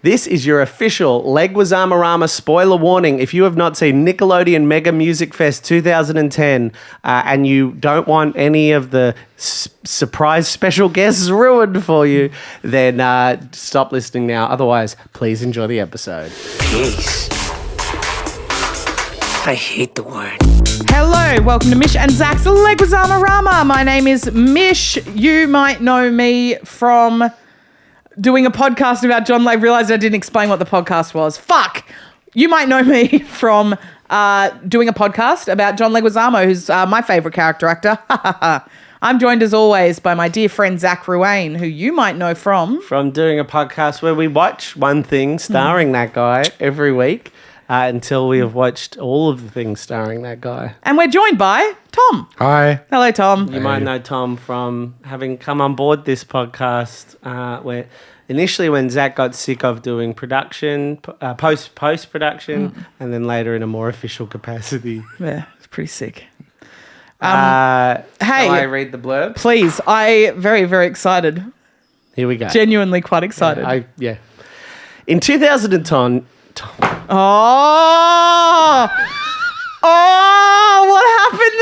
This is your official Leguizamarama spoiler warning. If you have not seen Nickelodeon Mega Music Fest 2010 and you don't want any of the surprise special guests ruined for you, then stop listening now. Otherwise, please enjoy the episode. Peace. I hate the word. Hello, welcome to Mish and Zach's Leguizamarama. My name is Mish. You might know me from doing a podcast about John. I realised I didn't explain what the podcast was. Fuck. You might know me from doing a podcast about John Leguizamo, who's my favourite character actor. I'm joined as always by my dear friend Zach Ruane, who you might know from doing a podcast where we watch one thing starring that guy every week. Until we have watched all of the things starring that guy. And we're joined by Tom. Hi. Hello, Tom. You might know Tom from having come on board this podcast where initially when Zach got sick of doing production, post-production, and then later in a more official capacity. Yeah, it's pretty sick. Hey. Shall I read the blurb? Please. Very, very excited. Here we go. Genuinely quite excited. Yeah. In 2010... Oh, what happened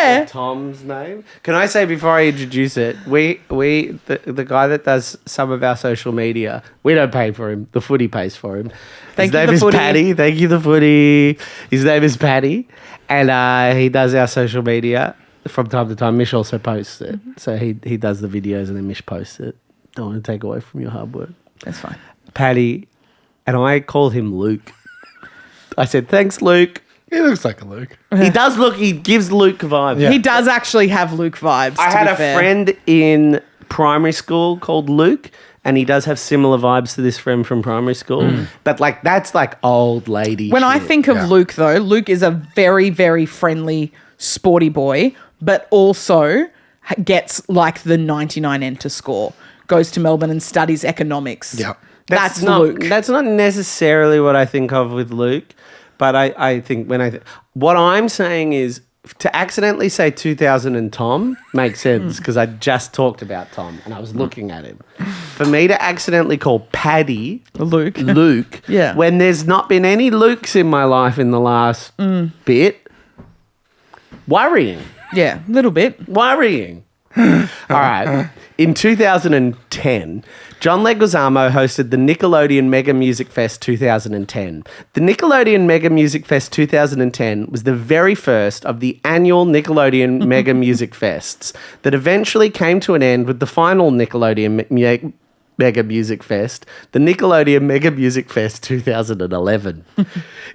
there? Tom's name. Can I say before I introduce it, the guy that does some of our social media, we don't pay for him. The footy pays for him. His name is Paddy. Thank you, the footy. His name is Paddy, and he does our social media from time to time. Mish also posts it, so he does the videos and then Mish posts it. Don't want to take away from your hard work. That's fine. Paddy. And I called him Luke. I said, thanks, Luke. He looks like a Luke. He does look, he gives Luke vibes. Yeah. He does actually have Luke vibes. I had a friend in primary school called Luke, and he does have similar vibes to this friend from primary school. But that's old lady When I shit. think of Luke, though, Luke is a very, very friendly, sporty boy, but also gets the 99 enter score. Goes to Melbourne and studies economics. Yeah. That's not, Luke. That's not necessarily what I think of with Luke, but I think what I'm saying is to accidentally say 2000 and Tom makes sense because I just talked about Tom and I was looking at him. For me to accidentally call Paddy Luke, yeah, when there's not been any Lukes in my life in the last bit, worrying. Yeah, a little bit. Worrying. All right. In 2010, John Leguizamo hosted the Nickelodeon Mega Music Fest 2010. The Nickelodeon Mega Music Fest 2010 was the very first of the annual Nickelodeon Mega Music Fests that eventually came to an end with the final Nickelodeon Mega Music Fest, the Nickelodeon Mega Music Fest 2011.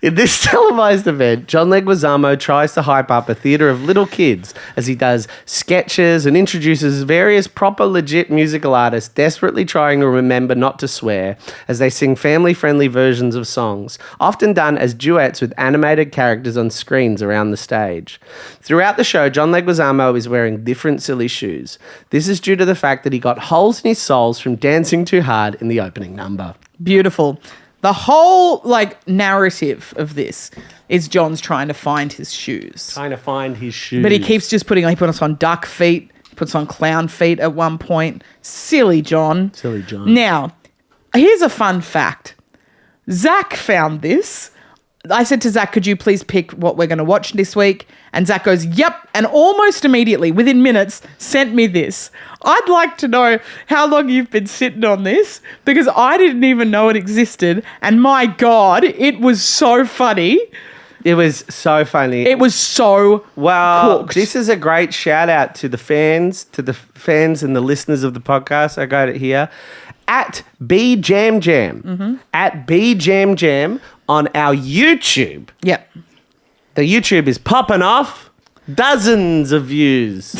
In this televised event, John Leguizamo tries to hype up a theatre of little kids as he does sketches and introduces various proper legit musical artists desperately trying to remember not to swear as they sing family-friendly versions of songs, often done as duets with animated characters on screens around the stage. Throughout the show, John Leguizamo is wearing different silly shoes. This is due to the fact that he got holes in his soles from dancing too hard in the opening number. Beautiful. The whole narrative of this is John's trying to find his shoes. Trying to find his shoes. But he keeps just he puts on duck feet, puts on clown feet at one point. Silly John. Silly John. Now, here's a fun fact. Zach found this. I said to Zach, could you please pick what we're going to watch this week? And Zach goes, yep. And almost immediately, within minutes, sent me this. I'd like to know how long you've been sitting on this because I didn't even know it existed. And my God, it was so funny. It was so funny. It was so cooked. This is a great shout out to the fans and the listeners of the podcast. I got it here. At BJamJam. At BJamJam on our YouTube. Yep. The YouTube is popping off. Dozens of views.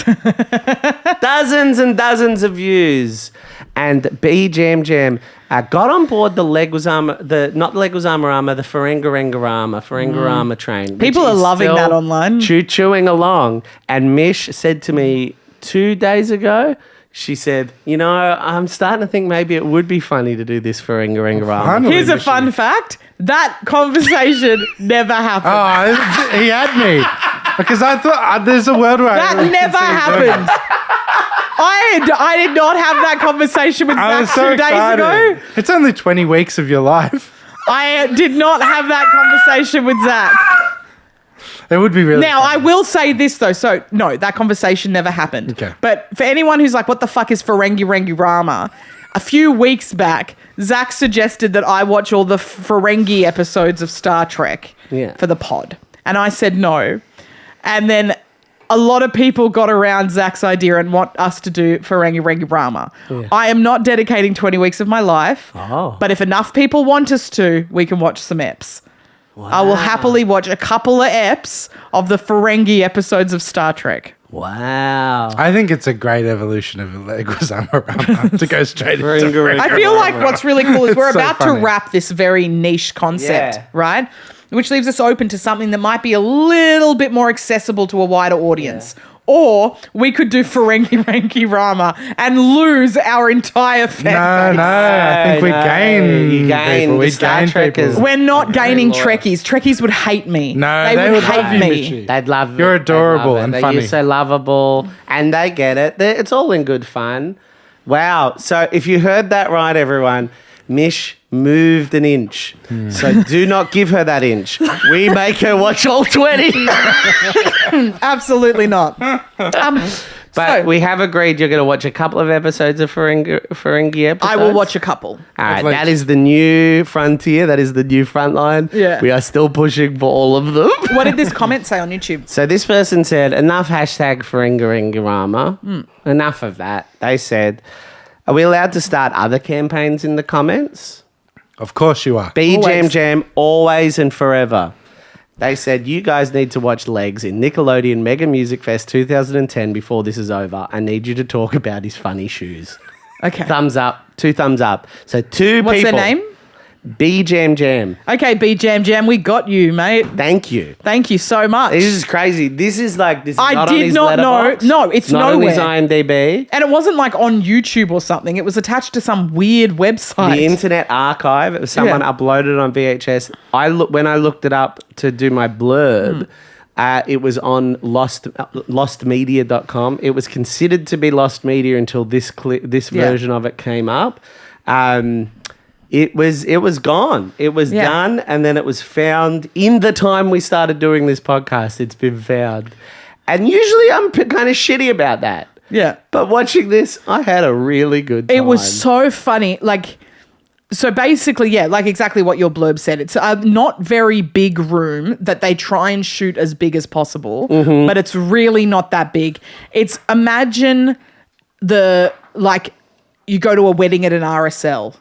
Dozens and dozens of views. And BJamJam got on board the Leguizamarama, not Leguizamarama, the Ferengarama train. People are loving that online. Chewing along. And Mish said to me 2 days ago, she said, I'm starting to think maybe it would be funny to do this Ferengarama. Here's a fun fact. That conversation never happened. Oh, he had me. Because I thought there's a world where that never happened. I did not have that conversation with I Zach was so 2 days excited. ago. It's only 20 weeks of your life. I did not have that conversation with Zach. It would be really Now, I funny. will say this, though. So, no, that conversation never happened. Okay. But for anyone who's like, what the fuck is Ferengi-Rama? A few weeks back, Zach suggested that I watch all the Ferengi episodes of Star Trek for the pod. And I said no. And then a lot of people got around Zach's idea and want us to do Ferengi-Rama. Yeah. I am not dedicating 20 weeks of my life. Oh. But if enough people want us to, we can watch some eps. Wow. I will happily watch a couple of eps of the Ferengi episodes of Star Trek. Wow. I think it's a great evolution of Leguizamarama to go straight into I feel like what's really cool is we're so about funny. to wrap this very niche concept, Yeah. right? Which leaves us open to something that might be a little bit more accessible to a wider audience. Yeah. Or we could do Ferengi-Rama and lose our entire fan base. No, I think we gain You gain people. the We Star gain Trekkers. people. We're not gaining Trekkies. Trekkies would hate me. No, they would hate love you, me. Mitchie. They'd love You're it. They'd adorable love it. and They're funny. You're so lovable, and they get it. It's all in good fun. Wow. So if you heard that right, everyone, Mish moved an inch. So do not give her that inch. We make her watch all 20. Absolutely not. But we have agreed you're going to watch a couple of episodes of Ferengi episodes. I will watch a couple. All right, least. that is the new frontier. That is the new front line. Yeah. We are still pushing for all of them. What did this comment say on YouTube? So this person said, enough hashtag Ferengi-Rama. Enough of that. They said, are we allowed to start other campaigns in the comments? Of course you are. Be Always. Jam, always and forever. They said, you guys need to watch Legs in Nickelodeon Mega Music Fest 2010 before this is over. I need you to talk about his funny shoes. Okay. Thumbs up, 2 thumbs up. So two What's people. their name? Be Jam. Okay, B Jam, we got you, mate. Thank you. Thank you so much. This is crazy. This is not I on did his not know. letterbox. No, it's not nowhere. on his IMDb. And it wasn't like on YouTube or something. It was attached to some weird website. The Internet Archive. It was someone uploaded on VHS. When I looked it up to do my blurb, it was on lostmedia.com. It was considered to be lost media until this version of it came up. It was gone. It was done, and then it was found in the time we started doing this podcast. It's been found. And usually I'm kind of shitty about that. Yeah. But watching this, I had a really good time. It was so funny. So basically, like exactly what your blurb said. It's a not very big room that they try and shoot as big as possible, but it's really not that big. It's imagine you go to a wedding at an RSL.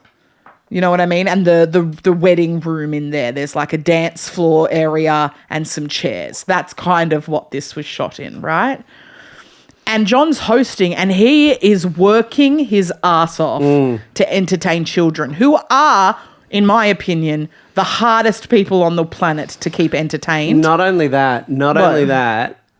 You know what I mean? And the wedding room in there, there's like a dance floor area and some chairs. That's kind of what this was shot in, right? And John's hosting and he is working his ass off to entertain children who are, in my opinion, the hardest people on the planet to keep entertained. Not only that.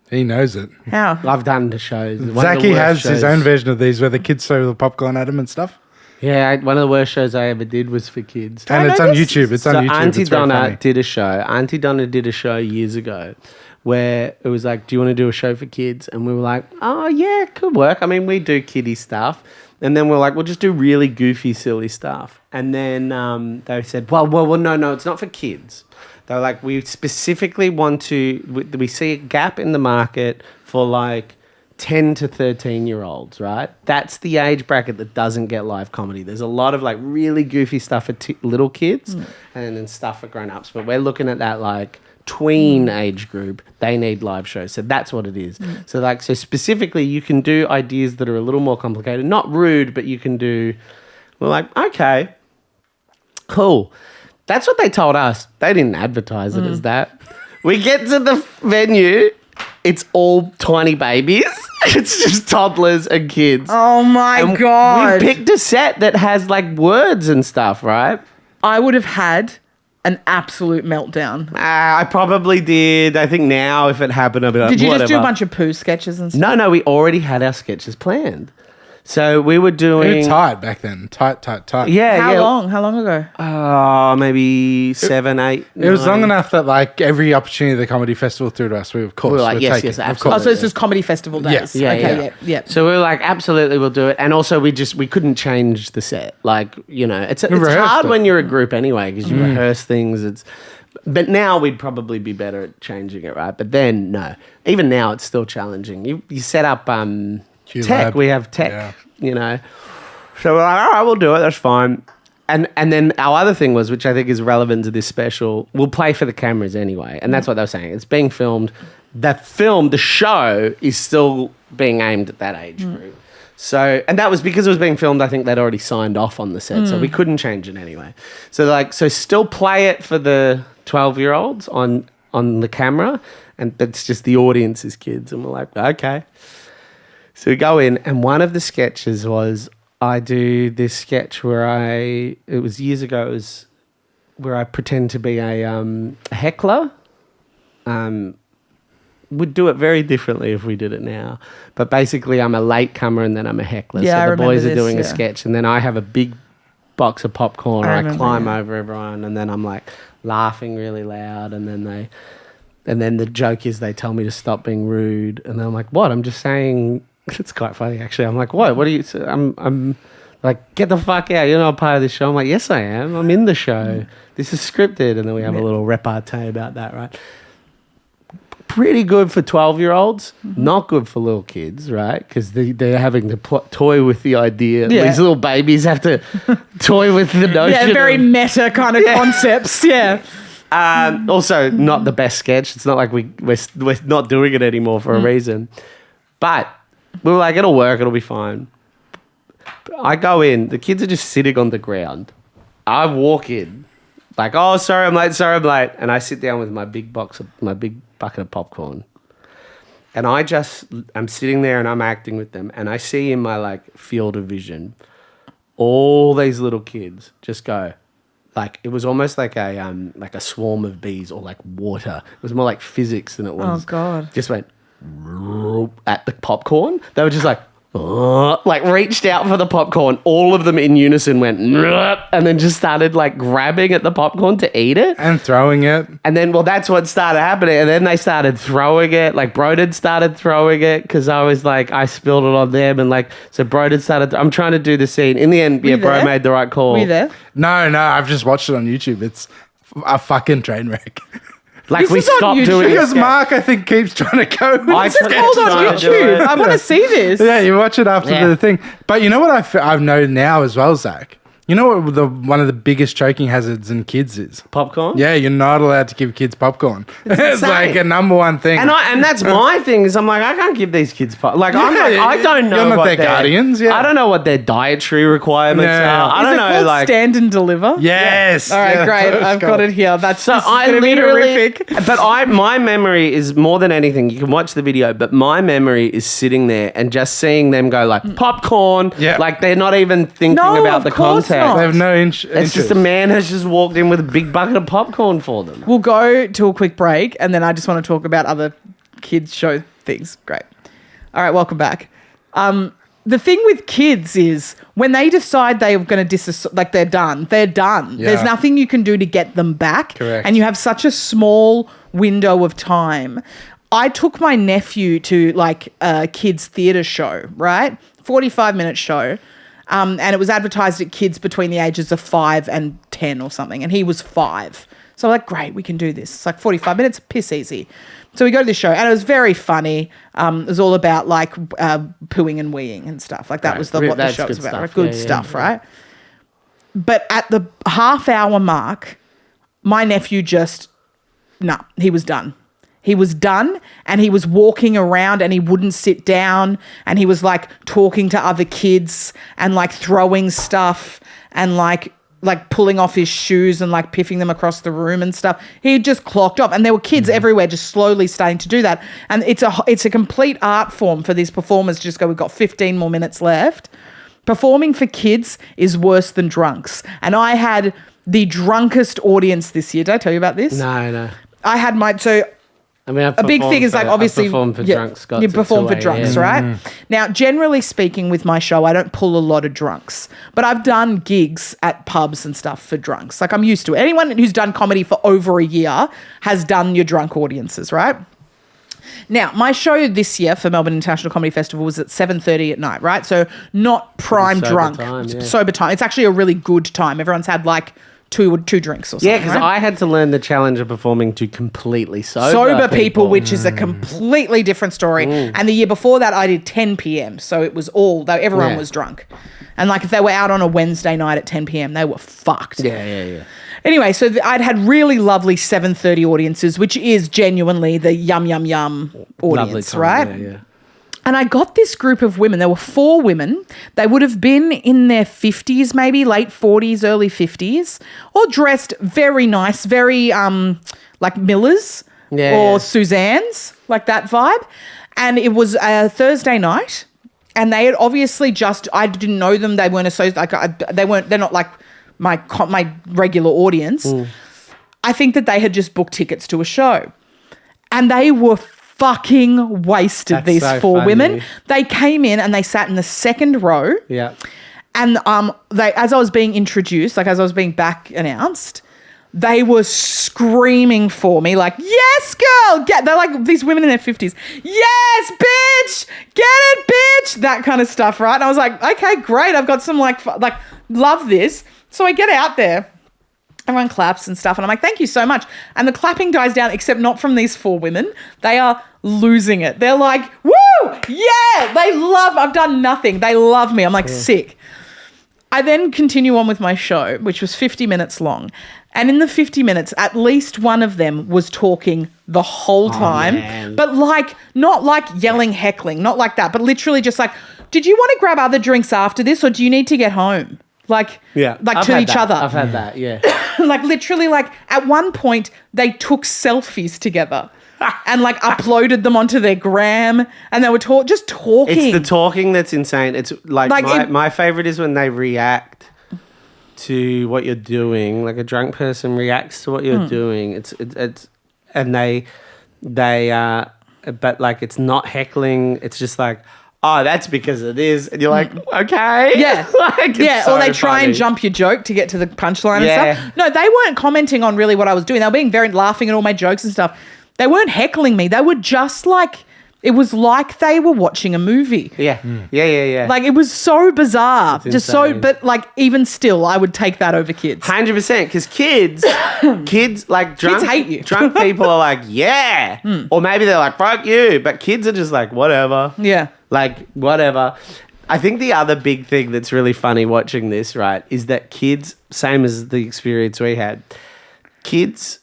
He knows it. How? I've done the shows. Zachy has his own version of these where the kids throw the popcorn at him and stuff. Yeah, one of the worst shows I ever did was for kids. And it's on YouTube. It's on YouTube. Auntie It's very Donna funny. did a show. Auntie Donna did a show years ago where it was like, do you want to do a show for kids? And we were like, oh, yeah, it could work. I mean, we do kiddie stuff. And then we're like, we'll just do really goofy, silly stuff. And then they said, well, no, it's not for kids. They were like, we specifically want to, we see a gap in the market for like 10 to 13-year-olds, right? That's the age bracket that doesn't get live comedy. There's a lot of like really goofy stuff for little kids and then stuff for grown-ups. But we're looking at that like tween age group. They need live shows. So that's what it is. So specifically you can do ideas that are a little more complicated. Not rude, but you can do, we're like, okay, cool. That's what they told us. They didn't advertise it as that. We get to the venue. It's all tiny babies. It's just toddlers and kids. Oh my God. We picked a set that has like words and stuff, right? I would have had an absolute meltdown. I probably did. I think now if it happened, I'd be like, Did you whatever. just do a bunch of poo sketches and stuff? No, we already had our sketches planned. So we were We doing... were tight back then. Tight. Yeah, How yeah. long? How long ago? Maybe 7, 8, It was 9. long enough that like every opportunity the comedy festival threw to us, we of course We were like, would yes, take yes, it. Of absolutely. Oh, course. so this is comedy festival days. Yes. Yeah, Okay, yeah. So we were like, absolutely, we'll do it. And also, we couldn't change the set. Like, you know, it's rehearsed hard it. when you're a group anyway because you rehearse things. But now we'd probably be better at changing it, right? But then, no. Even now, it's still challenging. You set up tech. Lab. We have tech, Yeah. you know. So we're like, all right, we'll do it. That's fine. And then our other thing was, which I think is relevant to this special, we'll play for the cameras anyway. And that's what they were saying. It's being filmed. The show is still being aimed at that age group. So, and that was because it was being filmed, I think they'd already signed off on the set. So we couldn't change it anyway. So like, still play it for the 12-year-olds on the camera. And it's just the audience is kids. And we're like, okay. So we go in, and one of the sketches was, I do this sketch where it was years ago, it was where I pretend to be a heckler. Would do it very differently if we did it now. But basically, I'm a latecomer and then I'm a heckler. Yeah, I so the remember boys are this, doing a yeah. sketch, and then I have a big box of popcorn, I and I remember, climb yeah. over everyone, and then I'm like laughing really loud, and then the joke is they tell me to stop being rude, and then I'm like, what? I'm just saying. It's quite funny actually. I'm like, what? What are you? I'm like, get the fuck out. You're not part of this show. I'm like, yes, I am. I'm in the show. This is scripted, and then we have a little repartee about that, right? Pretty good for 12-year-olds, not good for little kids, right? Because they're having to toy with the idea. Yeah. These little babies have to toy with the notion. Yeah, very of, meta kind of concepts. Yeah. also, not the best sketch. It's not like we're not doing it anymore for a reason. But we were like, it'll work. It'll be fine. I go in. The kids are just sitting on the ground. I walk in, like, oh, sorry, I'm late. And I sit down with my big bucket of popcorn. And I'm sitting there and I'm acting with them. And I see in my like field of vision, all these little kids just go, like, it was almost like a swarm of bees or like water. It was more like physics than it was. Oh, God. Just went at the popcorn. They were just like reached out for the popcorn. All of them in unison went and then just started like grabbing at the popcorn to eat it. And throwing it. And then, well, that's what started happening. And then they started throwing it. Like, Broden started throwing it because I was like, I spilled it on them. And like, so Broden started, I'm trying to do the scene. In the end, you Bro there? made the right call. Were you there? No, I've just watched it on YouTube. It's a fucking train wreck. Like, This we is on stopped YouTube. doing it. Because Mark, I think, keeps trying to go. What's it called on trying to do YouTube? it. I want to see this. Yeah, you watch it after Yeah. the thing. But you know what I've known now as well, Zach? You know what one of the biggest choking hazards in kids is? Popcorn? Yeah, you're not allowed to give kids popcorn. It's insane. like a number one thing. And that's my thing is I'm like, I can't give these kids like, I'm Yeah, like, I don't know you're not what their guardians, yeah. I don't know what their dietary requirements Yeah. are. I Is don't it know, called like, Stand and Deliver? Yes. All right, Yeah, great. that's what I've it's got called. it here. so This is I going to be literally, horrific. but my memory is more than anything. You can watch the video, but my memory is sitting there and just seeing them go like popcorn. Yeah. Like they're not even thinking No, about of the course context. not. They have no It's just a man has just walked in with a big bucket of popcorn for them. We'll go to a quick break, and then I just want to talk about other kids' show things. Great. All right, welcome back. The thing with kids is when they decide they're going to they're done. They're done. Yeah. There's nothing you can do to get them back. Correct. And you have such a small window of time. I took my nephew to like a kids' theatre show, right? 45-minute show. And it was advertised at kids between the ages of 5 and 10 or something. And he was 5. So I'm like, great, we can do this. It's like 45 minutes, piss easy. So we go to this show, and it was very funny. It was all about like pooing and weeing and stuff. Like that Right. was what the That's show was good about. stuff. Right? Good Yeah, yeah, stuff, yeah. right? But at the half-hour mark, my nephew he was done. He was done, and he was walking around and he wouldn't sit down, and he was like talking to other kids and like throwing stuff and like pulling off his shoes and like piffing them across the room and stuff. He just clocked off, and there were kids everywhere just slowly starting to do that. And it's a complete art form for these performers to just go, we've got 15 more minutes left. Performing for kids is worse than drunks. And I had the drunkest audience this year. Did I tell you about this? No. I had I mean, a big thing is like obviously I've performed for drunks. You perform for drunks, right? Now, generally speaking, with my show, I don't pull a lot of drunks, but I've done gigs at pubs and stuff for drunks. Like I'm used to it. Anyone who's done comedy for over a year has done your drunk audiences, right? Now, my show this year for Melbourne International Comedy Festival was at 7:30 at night, right? So not prime drunk, sober time. It's actually a really good time. Everyone's had like two drinks or something. Yeah, because I had to learn the challenge of performing to completely sober people, which is a completely different story. And the year before that, I did 10 p.m. So it was everyone was drunk. And like if they were out on a Wednesday night at 10 p.m., they were fucked. Yeah. Anyway, so I'd had really lovely 7:30 audiences, which is genuinely the yum, yum, yum audience, right? Yeah. And I got this group of women. There were 4 women. They would have been in their 50s, maybe late 40s, early 50s, all dressed very nice, very like Millers or Suzanne's, like that vibe. And it was a Thursday night, and they had obviously I didn't know them. They weren't associated. They're not like my regular audience. I think that they had just booked tickets to a show, and they were fucking wasted. That's these so 4 funny. women. They came in and they sat in the second row. Yeah. And as I was being introduced, like as I was being back announced, they were screaming for me like, yes, girl, they're like these women in their 50s. Yes, bitch, get it, bitch. That kind of stuff, right? And I was like, okay, great. I've got some like love this. So I get out there. Everyone claps and stuff. And I'm like, thank you so much. And the clapping dies down, except not from these 4 women. They are losing it. They're like, woo, yeah. I've done nothing. They love me. I'm like sick. I then continue on with my show, which was 50 minutes long. And in the 50 minutes, at least one of them was talking the whole time. Man. But like, not like yelling, heckling, not like that. But literally just like, did you want to grab other drinks after this, or do you need to get home? Like I've to had each that. other. I've had that, yeah. Like literally, like at one point they took selfies together and like uploaded them onto their gram, and they were just talking. It's the talking that's insane. It's like my favorite is when they react to what you're doing. Like a drunk person reacts to what you're doing. It's and they but like it's not heckling. It's just like, oh, that's because it is. And you're like, okay. Yeah. Like, or they try and jump your joke to get to the punchline and stuff. No, they weren't commenting on really what I was doing. They were being laughing at all my jokes and stuff. They weren't heckling me. They were just like, it was like they were watching a movie. Yeah. Yeah. Like it was so bizarre. It's just insane. so, but like even still, I would take that over kids. 100%, because kids like drunk, Kids hate you. Drunk people are like, yeah. Or maybe they're like, fuck you. But kids are just like, whatever. Yeah. Like, whatever. I think the other big thing that's really funny watching this, right, is that kids, same as the experience we had, kids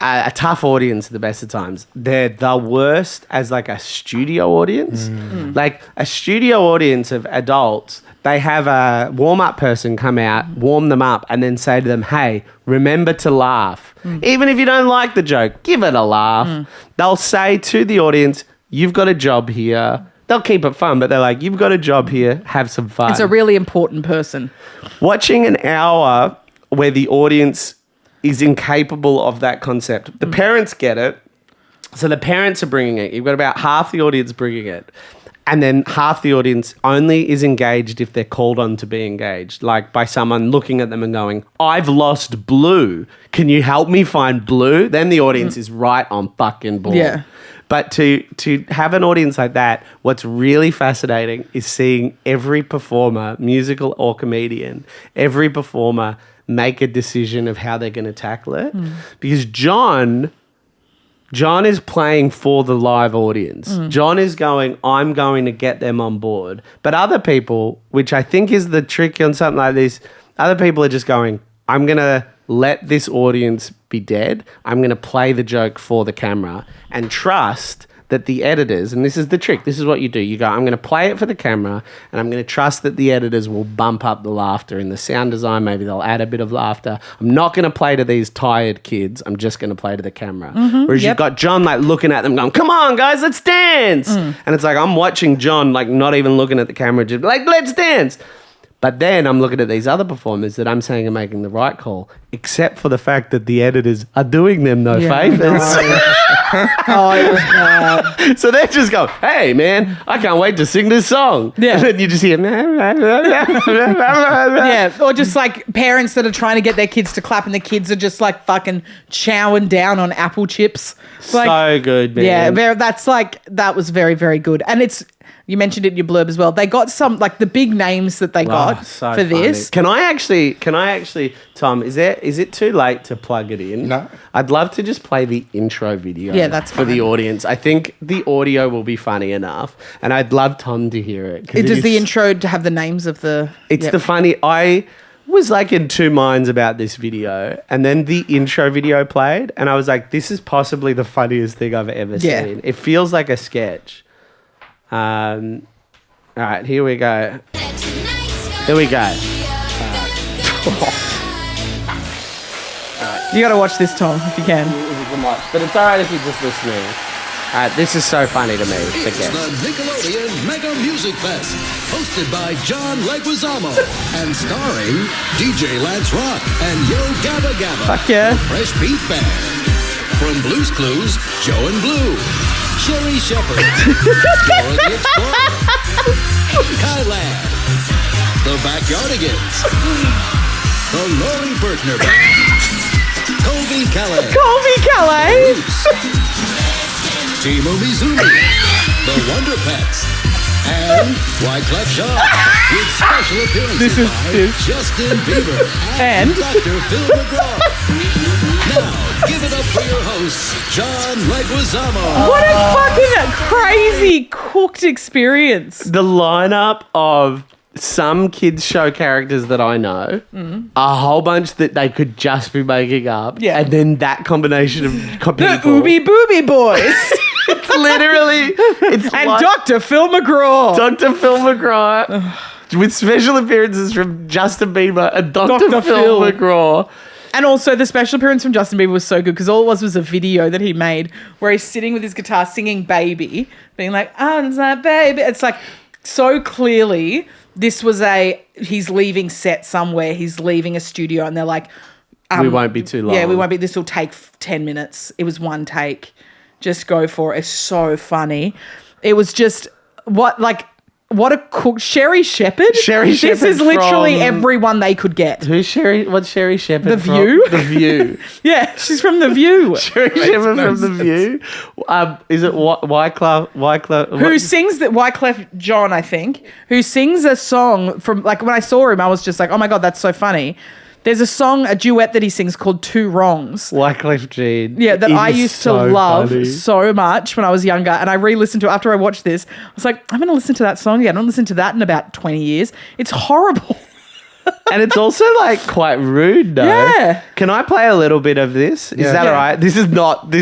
are a tough audience at the best of times. They're the worst as like a studio audience. Like a studio audience of adults, they have a warm-up person come out, warm them up, and then say to them, hey, remember to laugh. Even if you don't like the joke, give it a laugh. They'll say to the audience, you've got a job here. They'll keep it fun, but they're like, you've got a job here, have some fun. It's a really important person. Watching an hour where the audience is incapable of that concept. The parents get it. So the parents are bringing it. You've got about half the audience bringing it. And then half the audience only is engaged if they're called on to be engaged, like by someone looking at them and going, I've lost Blue. Can you help me find Blue? Then the audience is right on fucking board. Yeah. But to have an audience like that, what's really fascinating is seeing every performer, musical or comedian, every performer make a decision of how they're going to tackle it. Because John is playing for the live audience. John is going, I'm going to get them on board. But other people, which I think is the trick on something like this, other people are just going, I'm going to let this audience be dead. I'm going to play the joke for the camera and trust that the editors, and this is the trick, this is what you do. You go, I'm going to play it for the camera and I'm going to trust that the editors will bump up the laughter in the sound design. Maybe they'll add a bit of laughter. I'm not going to play to these tired kids. I'm just going to play to the camera. Whereas you've got John like looking at them going, come on guys, let's dance. And it's like, I'm watching John like not even looking at the camera, just like, let's dance. But then I'm looking at these other performers that I'm saying are making the right call, except for the fact that the editors are doing them no favors. Oh, it was bad. So they just go, hey, man, I can't wait to sing this song. Yeah. And then you just hear, Yeah, or just like parents that are trying to get their kids to clap and the kids are just like fucking chowing down on apple chips. Like, so good, man. yeah, that was very, very good. And you mentioned it in your blurb as well. They got some, like the big names that they got so for this. Can I actually, Tom, is it too late to plug it in? No. I'd love to just play the intro video Yeah, that's for the fine. audience. I think the audio will be funny enough, and I'd love Tom to hear it. Does the intro to have the names of the... It's Yep. the funny... I was like in two minds about this video, and then the intro video played, and I was like, this is possibly the funniest thing I've ever seen. It feels like a sketch. All right, here we go. Here we go. You got to watch this, Tom, if you can. But it's all right if you're just listening. This is so funny to me. It's Again. the Nickelodeon Mega Music Fest, hosted by John Leguizamo and starring DJ Lance Rock and Yo Gabba Gabba. Fuck yeah. Fresh Beat Band. From Blue's Clues, Joe and Blue, Sherry Shepherd, Dora the Explorer, Kylan, The Backyardigans, The Lori Bertner Band, Colby Calais, Colby Calais. Roots, Timo Mizumi, The Wonder Pets, and Wyclef Jean, with special appearances by Justin Bieber and Dr. Phil McGraw. Now, give it up for your host, John Leguizamo. What a fucking crazy cooked experience. The lineup of some kids show characters that I know, a whole bunch that they could just be making up, Yeah. and then that combination of people. The Ooby Booby Boys. It's literally, it's And like Dr. Phil McGraw. Dr. Phil McGraw with special appearances from Justin Bieber and Dr. Dr. Phil Phil. McGraw. And also the special appearance from Justin Bieber was so good because all it was a video that he made where he's sitting with his guitar singing Baby, being like, oh, that baby. It's like so clearly this was he's leaving set somewhere, he's leaving a studio and they're like, We won't be too long. yeah, we won't be, this will take 10 minutes. It was one take. Just go for it. It's so funny. It was just, what a cook. Sherry Shepherd? Sherry This Shepherd is literally from- everyone they could get. Who's Sherry? What's Sherry Shepherd? The from? View? The View. Yeah, she's from The View. Sherry Shepherd no from The View. Is it Wyclef? Who sings that? Wyclef John, I think, who sings a song from, like, when I saw him, I was just like, oh my God, that's so funny. There's a duet that he sings called Two Wrongs. Wyclef Jean. Yeah, that It I is used to so love funny. so much when I was younger. And I re-listened to it after I watched this. I was like, I'm going to listen to that song again. I don't listen to that in about 20 years. It's horrible. And it's also like quite rude, though. Yeah. Can I play a little bit of this? Is Yeah. that Yeah. all right? This is not the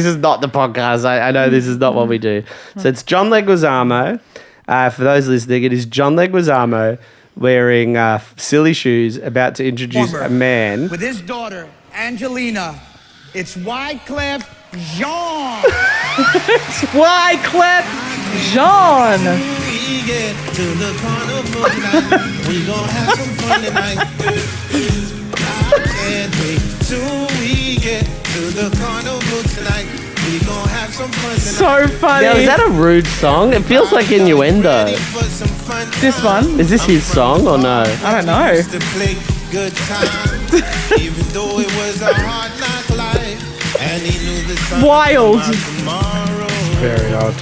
podcast. I know this is not what we do. So it's John Leguizamo. For those listening, it is John Leguizamo wearing silly shoes, about to introduce a man. With his daughter, Angelina, it's Wyclef Jean. Wyclef Jean. We get to the carnival tonight. We gon' have some fun tonight. I can't wait till we get to the carnival tonight. We gon' have some fun tonight. So funny. Now, is that a rude song? It feels like innuendo. Ready for some fun This time. one? Is this his song or no? I don't know. Used to play good times, even though it was a hard knock life. And he knew the sun Wild. would come out tomorrow. Very odd.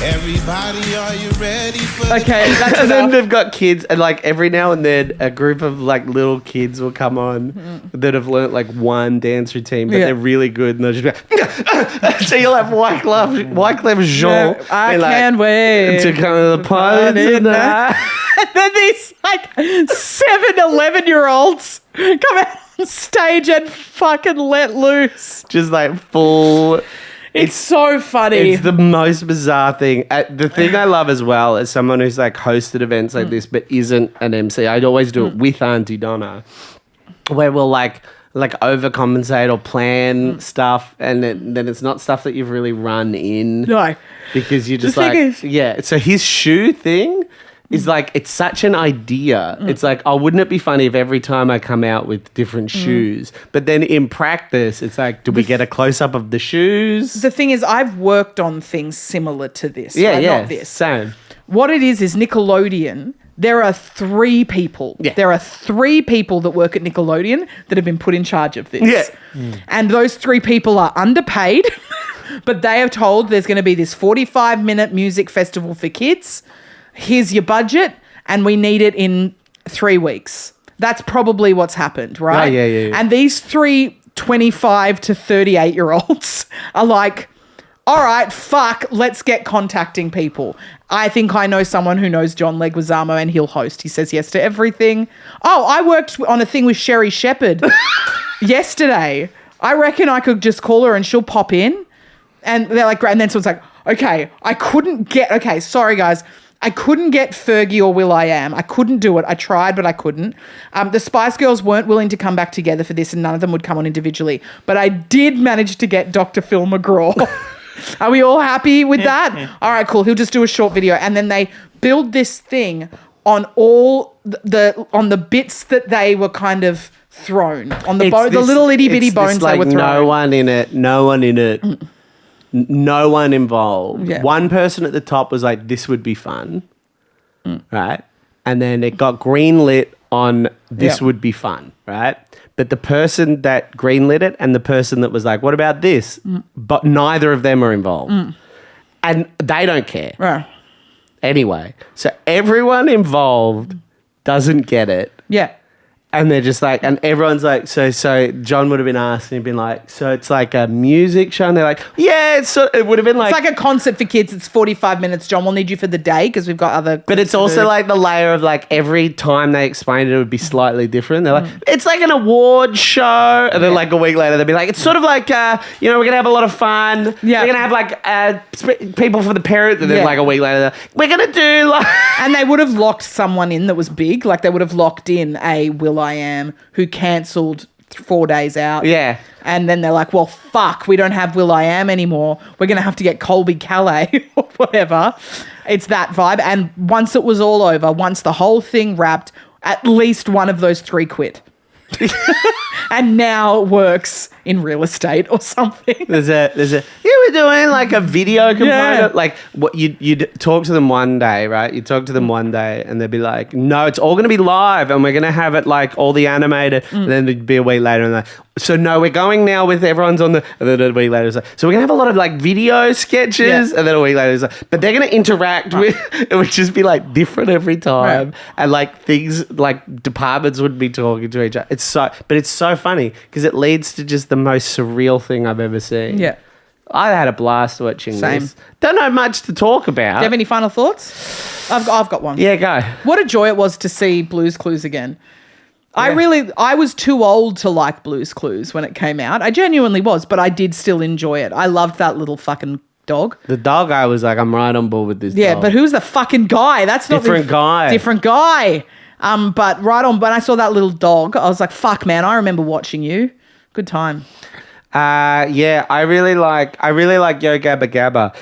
Everybody, are you ready for Okay, that's And then enough. they've got kids, and like every now and then, a group of like little kids will come on that have learnt like one dance routine, but Yeah. they're really good, and they'll just be like, so you'll have Wyclef Jean. Yeah, I being like, can't wait to come to the party tonight. And then these like 7-11-year-olds come out on stage and fucking let loose. Just like full. It's so funny. It's the most bizarre thing. The thing I love as well as someone who's like hosted events like this but isn't an MC, I'd always do it with Auntie Donna, where we'll like overcompensate or plan stuff, and then it's not stuff that you've really run in No. because you're just The thing like, is- yeah. So his shoe thing is like, it's such an idea. It's like, oh, wouldn't it be funny if every time I come out with different shoes? But then in practice, it's like, do we get a close-up of the shoes? The thing is, I've worked on things similar to this. Yeah, right? yeah, Not this. same. What it is Nickelodeon. There are 3 people. Yeah. There are 3 people that work at Nickelodeon that have been put in charge of this. Yeah. And those 3 people are underpaid, but they are told there's going to be this 45-minute music festival for kids. Here's your budget, and we need it in 3 weeks. That's probably what's happened, right? Yeah. And these 3 25 to 38-year-olds are like, all right, fuck, let's get contacting people. I think I know someone who knows John Leguizamo and he'll host. He says yes to everything. Oh, I worked on a thing with Sherry Shepherd yesterday. I reckon I could just call her and she'll pop in. And they're like, great. And then someone's like, okay, sorry guys. I couldn't get Fergie or will.i.am. I couldn't do it. I tried, but I couldn't. The Spice Girls weren't willing to come back together for this and none of them would come on individually. But I did manage to get Dr. Phil McGraw. Are we all happy with that? All right, cool. He'll just do a short video. And then they build this thing on all the bits that they were kind of thrown. On the little itty-bitty bones they were thrown. No one in it. No one involved. Yeah. One person at the top was like, this would be fun. Right? And then it got greenlit on this would be fun. Right? But the person that greenlit it and the person that was like, what about this? But neither of them are involved. And they don't care. Right. Anyway, so everyone involved doesn't get it. Yeah. And they're just like, and everyone's like, so John would have been asked and he'd been like, so it's like a music show. And they're like, yeah, it would have been like. It's like a concert for kids. It's 45 minutes. John, we'll need you for the day because we've got other. But it's also like the layer of like every time they explained it would be slightly different. They're like, it's like an award show. And then like a week later, they'd be like, it's sort of like, we're going to have a lot of fun. Yeah. We're going to have like people for the parents. And then like a week later, we're going to do like. And they would have locked someone in that was big. Like they would have locked in a will.i.am who cancelled 4 days out. Yeah. And then they're like, well, fuck, we don't have will.i.am anymore. We're going to have to get Colby Calais or whatever. It's that vibe. And once it was all over, once the whole thing wrapped, at least one of those 3 quit. And now works in real estate or something. There's a we're doing like a video component. Like what you'd talk to them one day, right? You'd talk to them one day and they'd be like, no, it's all gonna be live and we're gonna have it like all the animated and then it'd be a week later and like, so no, we're going now with everyone's on the and then a week later it's like, so we're gonna have a lot of like video sketches and then a week later it's like, but they're gonna interact with it would just be like different every time and like things like departments would be talking to each other. It's so funny because it leads to just the most surreal thing I've ever seen. Yeah. I had a blast watching Same. this. Don't know much to talk about. Do you have any final thoughts? I've got one. Yeah, go. What a joy it was to see Blue's Clues again. I was too old to like Blue's Clues when it came out. I genuinely was, but I did still enjoy it. I loved that little fucking dog. The dog, I was like, I'm right on board with this Yeah, dog. but who's the fucking guy? That's not Different guy. Different guy. But right on, when I saw that little dog, I was like, fuck, man, I remember watching you. Good time. Yeah, I really like Yo Gabba Gabba.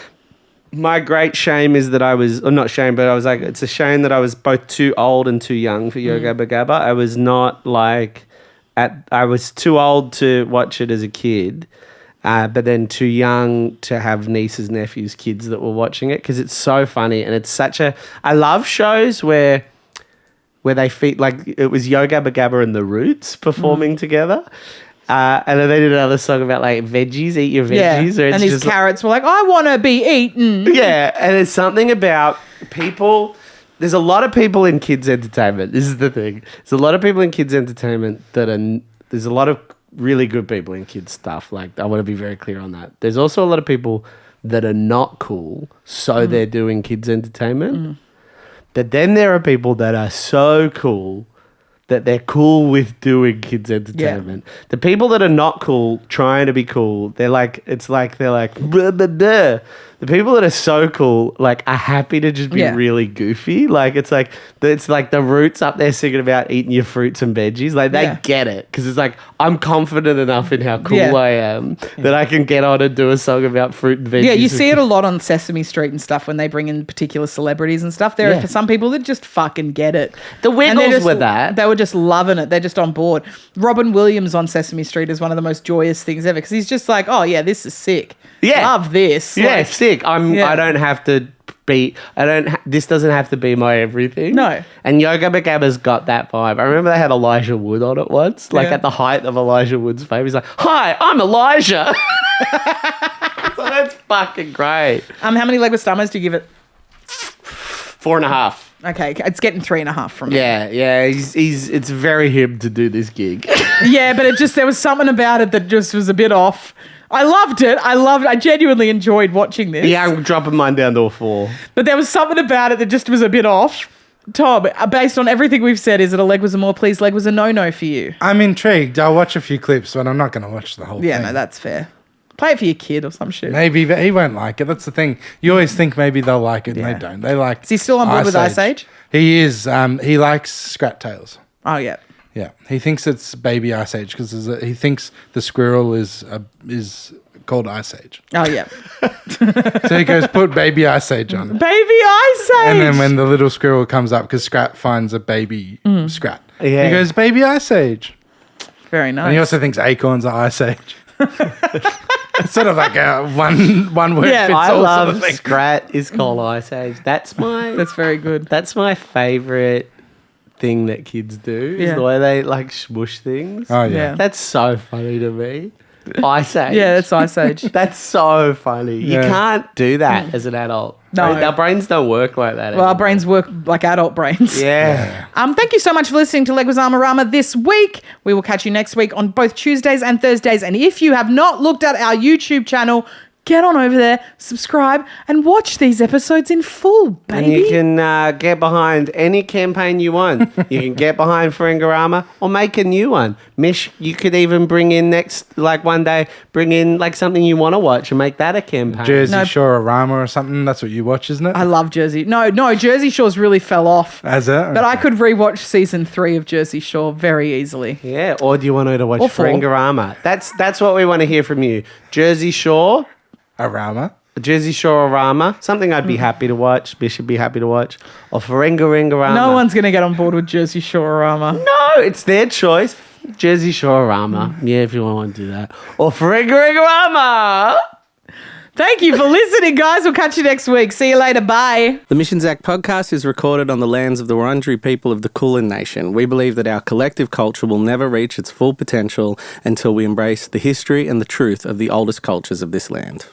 My great shame is that I was like, it's a shame that I was both too old and too young for Yo Gabba Gabba. I was not like, I was too old to watch it as a kid, but then too young to have nieces, nephews, kids that were watching it because it's so funny and it's I love shows where they like, it was Yo Gabba Gabba and the Roots performing together. And then they did another song about like veggies, eat your veggies. Yeah. And these carrots were like, I want to be eaten. Yeah. And there's something about people. There's a lot of people in kids' entertainment. This is the thing. There's a lot of people in kids' entertainment there's a lot of really good people in kids' stuff. Like, I want to be very clear on that. There's also a lot of people that are not cool, so they're doing kids' entertainment. But then there are people that are so cool that they're cool with doing kids' entertainment. Yeah. The people that are not cool, trying to be cool, they're like, it's like, they're like, blah, blah, blah. the people that are so cool, like, are happy to just be Yeah. really goofy. Like, it's like the Roots up there singing about eating your fruits and veggies. Like, they Yeah. get it because it's like, I'm confident enough in how cool Yeah. I am that I can get on and do a song about fruit and veggies. Yeah, you see it a lot on Sesame Street and stuff when they bring in particular celebrities and stuff. There Yeah. are some people that just fucking get it. The And they're Wiggles just- were that. They were just loving it. They're just on board. Robin Williams on Sesame Street is one of the most joyous things ever because he's just like, oh yeah, this is sick. Yeah. Love this. Yeah, Like, sick. Yeah. I don't have to be. This doesn't have to be my everything. No. And Yoga Magaba's got that vibe. I remember they had Elijah Wood on it once, like Yeah. at the height of Elijah Wood's fame. He's like, "Hi, I'm Elijah." So that's fucking great. How many Leguizamos do you give it? 4.5. Okay, it's getting 3.5 from me. Yeah. It's very him to do this gig. Yeah, but there was something about it that just was a bit off. I loved it. I genuinely enjoyed watching this. Yeah, I'm dropping mine down to a 4. But there was something about it that just was a bit off. Tom, based on everything we've said, is it a leg was a more please, leg was a no for you? I'm intrigued. I'll watch a few clips, but I'm not going to watch the whole Yeah, thing. no, that's fair. Play it for your kid or some shit. Maybe, but he won't like it. That's the thing. You always think maybe they'll like it, and Yeah. they don't. They like. Is he still on board with Ice Age? He is. He likes Scrat Tails. Oh, yeah. Yeah, he thinks it's Baby Ice Age because he thinks the squirrel is called Ice Age. Oh, yeah. So he goes, put Baby Ice Age on. Baby Ice Age! And then when the little squirrel comes up, because Scrat finds a baby Scrat, Yeah. he goes, Baby Ice Age. Very nice. And he also thinks acorns are Ice Age. It's sort of like a one word Yeah, fits I all love sort of thing. Scrat is called Ice Age. That's very good. That's my favorite thing that kids do. Is Yeah. the way they like smush things. Oh, Yeah. yeah. That's so funny to me. Ice Age. Yeah, that's Ice Age. That's so funny. You Yeah. can't do that as an adult. No. Our brains don't work like that. Well, our anymore. brains work like adult brains. Yeah. Thank you so much for listening to Leguizamarama this week. We will catch you next week on both Tuesdays and Thursdays. And if you have not looked at our YouTube channel, get on over there, subscribe, and watch these episodes in full, And baby. you can get behind any campaign you want. You can get behind Ferengarama or make a new one. Mish, you could even bring in one day, bring in like something you want to watch and make that a campaign. Jersey No. Shore Rama or something. That's what you watch, isn't it? I love Jersey. No, Jersey Shore's really fell off. As it? But I could rewatch season 3 of Jersey Shore very easily. Yeah, or do you want her to watch Or 4. Ferengarama? That's what we want to hear from you. Jersey Shore, A Rama. Jersey Shore Rama, something I'd be happy to watch. Bish would be happy to watch. Or Ferengarama. No one's going to get on board with Jersey Shore Rama. No, it's their choice. Jersey Shore Rama. Yeah, if you want to do that. Or Ferengarama. Thank you for listening, guys. We'll catch you next week. See you later. Bye. The Mish and Zach Podcast is recorded on the lands of the Wurundjeri people of the Kulin Nation. We believe that our collective culture will never reach its full potential until we embrace the history and the truth of the oldest cultures of this land.